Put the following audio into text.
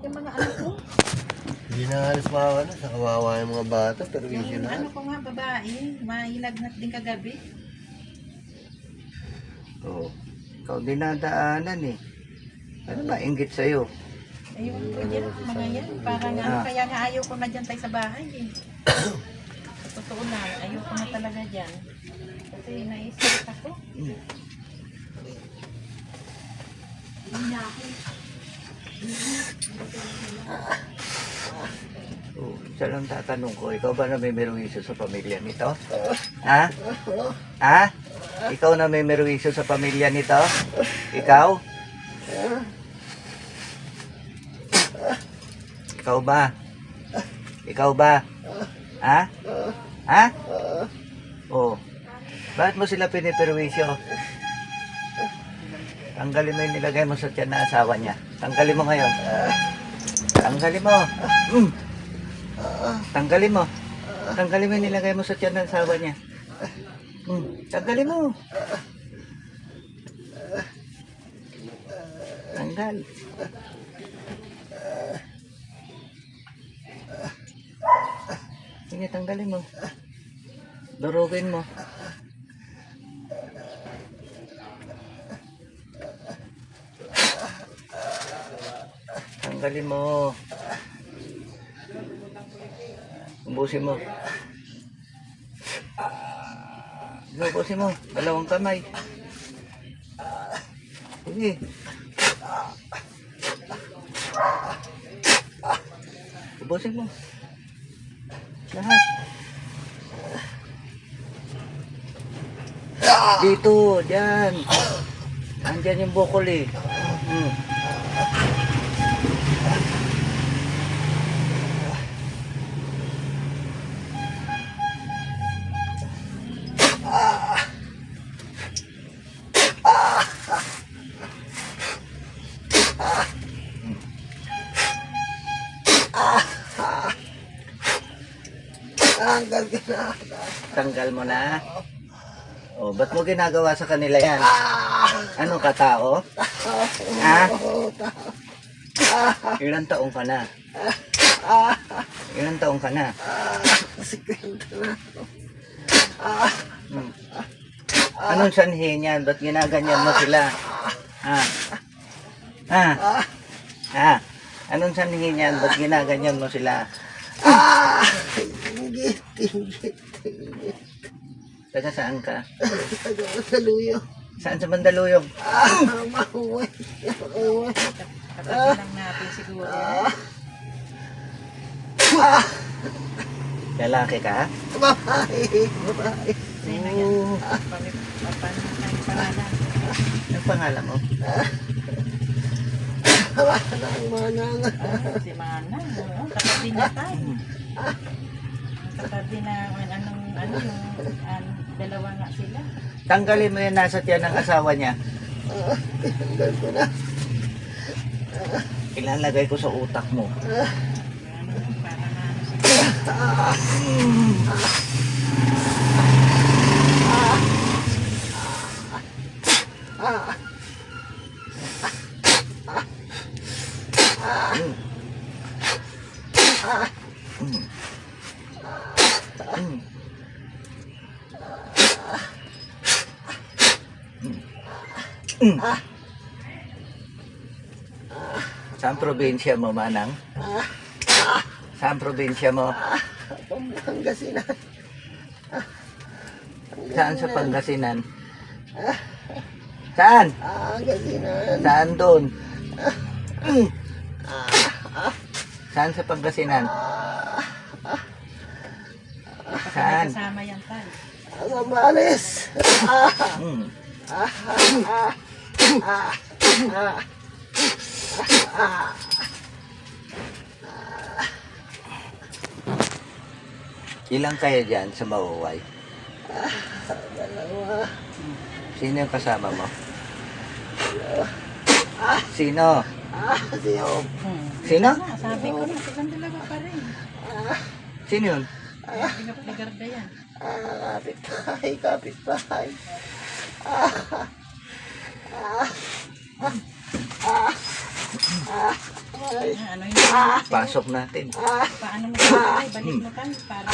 yung mga anak ko. Hindi na halos makawa na sa kawawa yung mga bata, pero Yung issue na. ano ko nga, babae, mailagnat din kagabi. Oo. Ikaw dinadaanan eh. Ano ba inggit sa'yo? Ayun ko dyan, mga yan. Parang ano, kaya nga ayaw ko na dyan tayo sa bahay eh. Sa totoo na, ayaw ko na talaga dyan. Kasi naisip ako. Oh, isa lang tatanong ko, ikaw ba namimirwisyo sa pamilya nito? Ha? Ha? Ikaw namimirwisyo sa pamilya nito? Ikaw? Ikaw ba? Ikaw ba? Ha? Ha? Oh. Bakit mo sila piniperwisyo? Tanggalin mo yung nilagay mo sa tiyan na asawa niya. Tanggalin mo ngayon. Tanggalin mo. Tanggalin mo. Tanggalin mo yung nilagay mo sa tiyan ng asawa niya. Tanggalin mo. Tanggal. Sige, tanggalin mo. Durugin mo. Tanggalin mo. Ubusin mo. Ubusin mo. Dalawang kamay. Sige. Ubusin mo. Lahat. Dito, dyan. Andyan yung bukol eh. Tanggal ka na. Tanggal mo na. Oh, ba't mo ginagawa sa kanila yan? Anong katao? Ha? Ilang taong ka na? Ilang taong ka na? Anong sanhi niyan? Ba't ginaganyan mo sila? Ha? Ha? Ha? Anong sanhi niyan? Ba't ginaganyan mo sila? Tinggit. Taga saan ka? Taluyo. Saan sa Mandaluyong? Mahuway. Kapag lang natin siguro. Lalaki ka? Babae. Sino yan? Pangalan. Ang pangalan mo? Manang. Si Mana. Katabi niya tayo. Katabi na dalawa nga sila. Tanggalin mo yan nasa tiyan ng asawa niya. Tanggal ko na. Ilalagay ko sa utak mo. Para na Saan probinsya mo, Manang? Saan probinsya mo? Pangasinan. Saan sa Pangasinan? Saan? Pangasinan. Saan doon? Saan sa Pangasinan? Saan? kasama yan tayo. Sambales. Ilang kayo dyan sa Mauway? Dalawa. Sino yung kasama mo? Sino? Siyo. Sino? Sabi ko na, silang dalawa pa rin. Sino yun? Pinapaligarda yan. Kapit-bahay. Ano yun? Pasok natin. Paano mo kami? Balik mo kami para